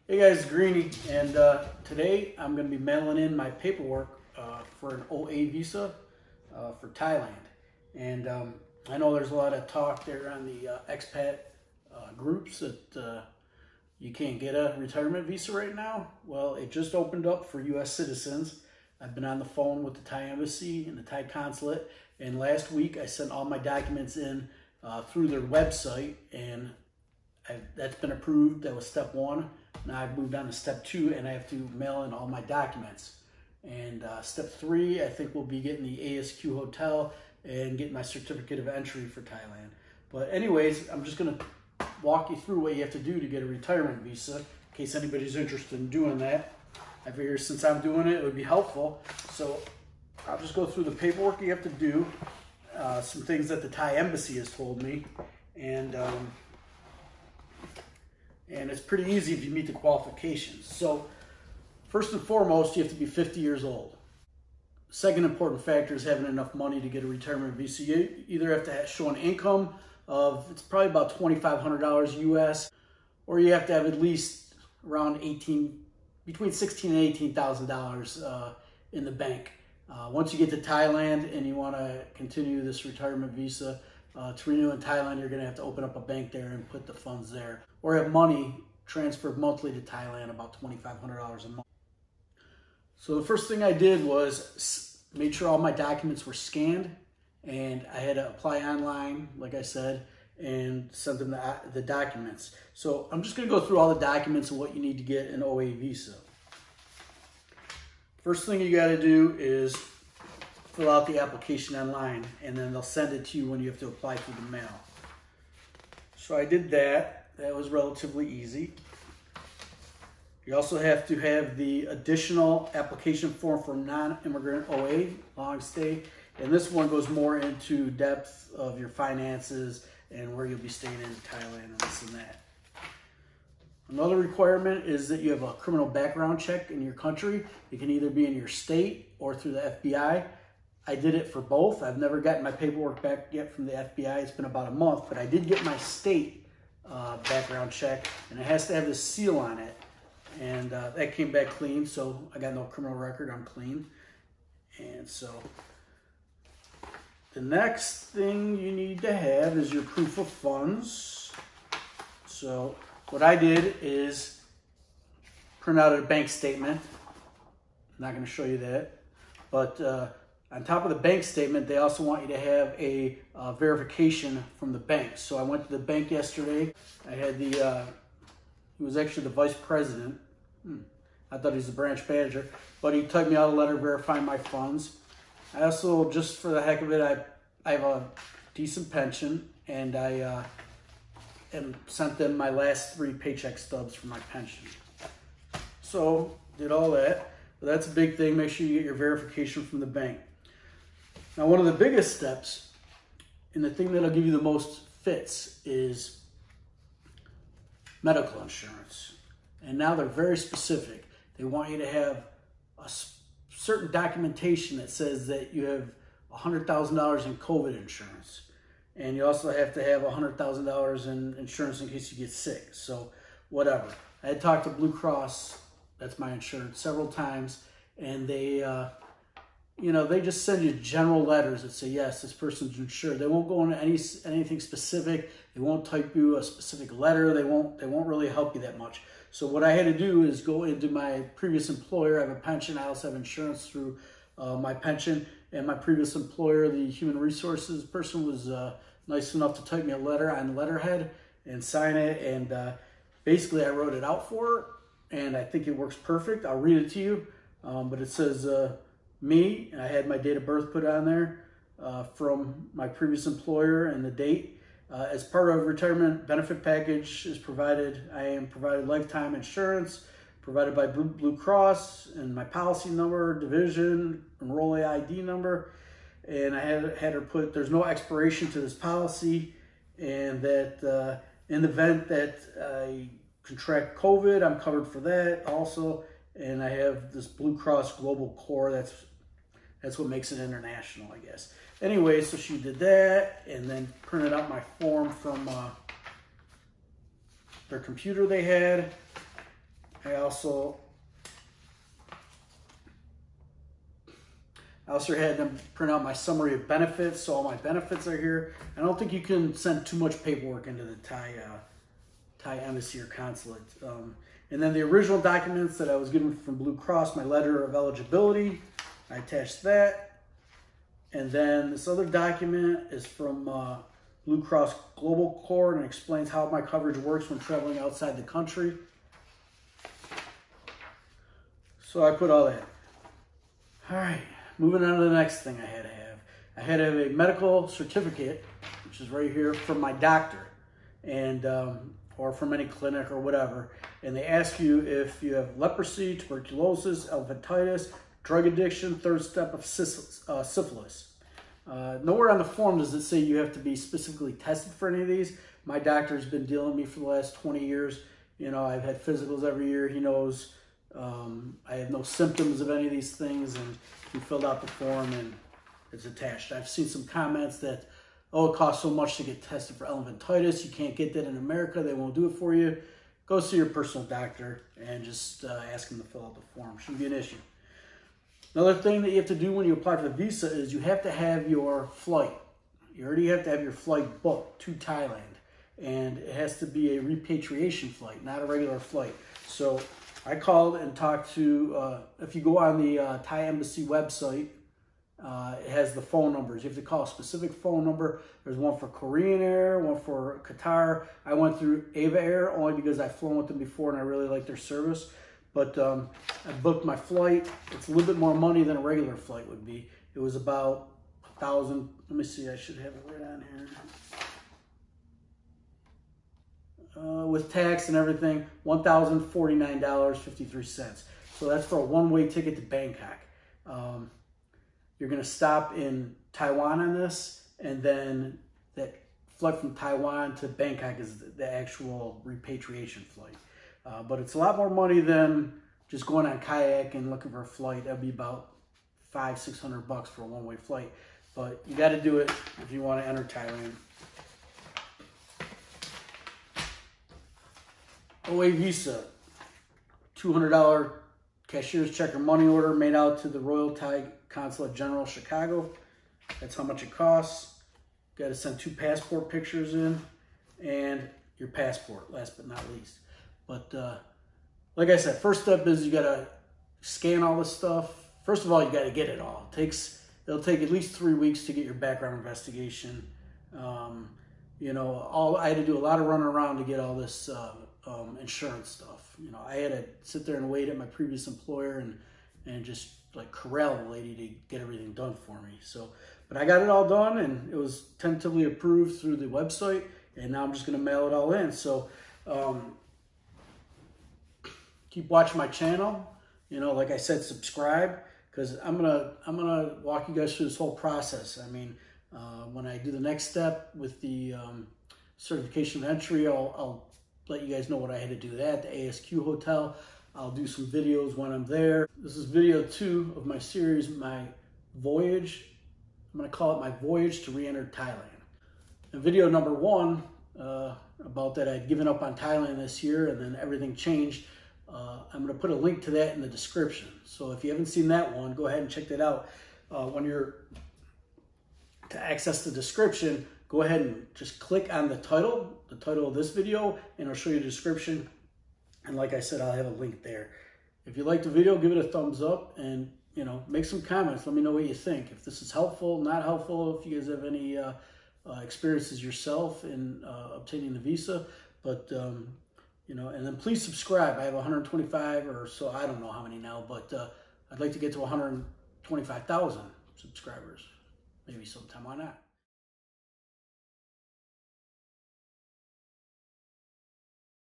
Hey guys, it's Greeny, and today I'm going to be mailing in my paperwork for an OA visa for Thailand. And I know there's a lot of talk there on the expat groups that you can't get a retirement visa right now. Well, it just opened up for U.S. citizens. I've been on the phone with the Thai embassy and the Thai consulate, and last week I sent all my documents in through their website, and that's been approved. That was step one. Now I've moved on to step two, and I have to mail in all my documents. And step three, I think we'll be getting the ASQ hotel and getting my certificate of entry for Thailand. But anyways, I'm just gonna walk you through what you have to do to get a retirement visa, in case anybody's interested in doing that. I figure since I'm doing it, it would be helpful. So I'll just go through the paperwork you have to do, some things that the Thai embassy has told me, and it's pretty easy if you meet the qualifications. So first and foremost, you have to be 50 years old. Second important factor is having enough money to get a retirement visa. You either have to show an income of, it's probably about $2,500 US, or you have to have at least around between $16,000 and $18,000 in the bank. Once you get to Thailand and you want to continue this retirement visa, to renew in Thailand, you're going to have to open up a bank there and put the funds there, or have money transferred monthly to Thailand, about $2,500 a month. So the first thing I did was made sure all my documents were scanned, and I had to apply online, like I said, and send them the documents. So I'm just going to go through all the documents and what you need to get an OA visa. First thing you got to do is fill out the application online, and then they'll send it to you when you have to apply through the mail. So I did that. That was relatively easy. You also have to have the additional application form for non-immigrant OA, long stay, and this one goes more into depth of your finances and where you'll be staying in Thailand and this and that. Another requirement is that you have a criminal background check in your country. It can either be in your state or through the FBI. I did it for both. I've never gotten my paperwork back yet from the FBI. It's been about a month, but I did get my state background check, and it has to have this seal on it. And that came back clean, so I got no criminal record. I'm clean. And so the next thing you need to have is your proof of funds. So what I did is print out a bank statement. I'm not going to show you that, but on top of the bank statement, they also want you to have a verification from the bank. So I went to the bank yesterday. I had he was actually the vice president. I thought he was the branch manager, but he typed me out a letter verifying my funds. I also, just for the heck of it, I have a decent pension, and I sent them my last 3 paycheck stubs for my pension. So did all that. But that's a big thing. Make sure you get your verification from the bank. Now, one of the biggest steps, and the thing that'll give you the most fits, is medical insurance. And now they're very specific. They want you to have a certain documentation that says that you have $100,000 in COVID insurance. And you also have to have $100,000 in insurance in case you get sick. So whatever. I had talked to Blue Cross, that's my insurance, several times, and they they just send you general letters that say, yes, this person's insured. They won't go into anything specific. They won't type you a specific letter. They won't really help you that much. So what I had to do is go into my previous employer. I have a pension. I also have insurance through my pension. And my previous employer, the human resources person, was nice enough to type me a letter on letterhead and sign it. And basically I wrote it out for her, and I think it works perfect. I'll read it to you. But it says, me, and I had my date of birth put on there from my previous employer and the date. As part of retirement benefit package is provided, I am provided lifetime insurance provided by Blue Cross, and my policy number, division, enrollee ID number. And I had her put, there's no expiration to this policy, and that in the event that I contract COVID, I'm covered for that also. And I have this Blue Cross Global Core. That's what makes it international, I guess. Anyway, so she did that, and then printed out my form from their computer they had. I also had them print out my summary of benefits, so all my benefits are here. I don't think you can send too much paperwork into the Thai embassy or consulate. And then the original documents that I was given from Blue Cross, my letter of eligibility, I attached that. And then this other document is from Blue Cross Global Corps and explains how my coverage works when traveling outside the country. So I put all that. All right. Moving on to the next thing I had to have. I had to have a medical certificate, which is right here, from my doctor, and or from any clinic or whatever. And they ask you if you have leprosy, tuberculosis, elephantitis, drug addiction, third step of syphilis. Nowhere on the form does it say you have to be specifically tested for any of these. My doctor's been dealing with me for the last 20 years. You know, I've had physicals every year. He knows I have no symptoms of any of these things, and he filled out the form and it's attached. I've seen some comments that, oh, it costs so much to get tested for elephantitis. You can't get that in America. They won't do it for you. Go see your personal doctor and just ask him to fill out the form. Shouldn't be an issue. Another thing that you have to do when you apply for the visa is you have to have your flight. You already have to have your flight booked to Thailand. And it has to be a repatriation flight, not a regular flight. So I called and talked to, if you go on the Thai Embassy website, it has the phone numbers. You have to call a specific phone number. There's one for Korean Air, one for Qatar. I went through Ava Air only because I've flown with them before and I really like their service. But I booked my flight. It's a little bit more money than a regular flight would be. It was about $1,000. Let me see, I should have it right on here. With tax and everything, $1,049.53. So that's for a one-way ticket to Bangkok. You're going to stop in Taiwan on this, and then that flight from Taiwan to Bangkok is the actual repatriation flight. But it's a lot more money than just going on kayak and looking for a flight. That'd be about $500-600 for a one-way flight. But you got to do it if you want to enter Thailand. OA visa, $200 cashier's check or money order made out to the Royal Thai Consulate General, Chicago. That's how much it costs. Got to send 2 passport pictures in and your passport, last but not least. But like I said, first step is you got to scan all this stuff. First of all, you got to get it all. It'll take at least 3 weeks to get your background investigation. You know, I had to do a lot of running around to get all this insurance stuff. You know, I had to sit there and wait at my previous employer and just like corral the lady to get everything done for me. So, but I got it all done and it was tentatively approved through the website, and now I'm just going to mail it all in. So, keep watching my channel. You know, like I said, subscribe, because I'm gonna walk you guys through this whole process. I mean, when I do the next step with the certification of entry, I'll let you guys know what I had to do at the ASQ hotel. I'll do some videos when I'm there. This is video 2 of my series, my voyage. I'm gonna call it my voyage to re-enter Thailand. And video number 1, about that I'd given up on Thailand this year and then everything changed. I'm gonna put a link to that in the description. So if you haven't seen that one, go ahead and check that out. To access the description, go ahead and just click on the title of this video, and it'll show you the description. And like I said, I'll have a link there. If you like the video, give it a thumbs up, and you know, make some comments. Let me know what you think. If this is helpful, not helpful, if you guys have any experiences yourself in obtaining the visa. But you know, and then please subscribe. I have 125 or so, I don't know how many now, but I'd like to get to 125,000 subscribers. Maybe sometime, why not?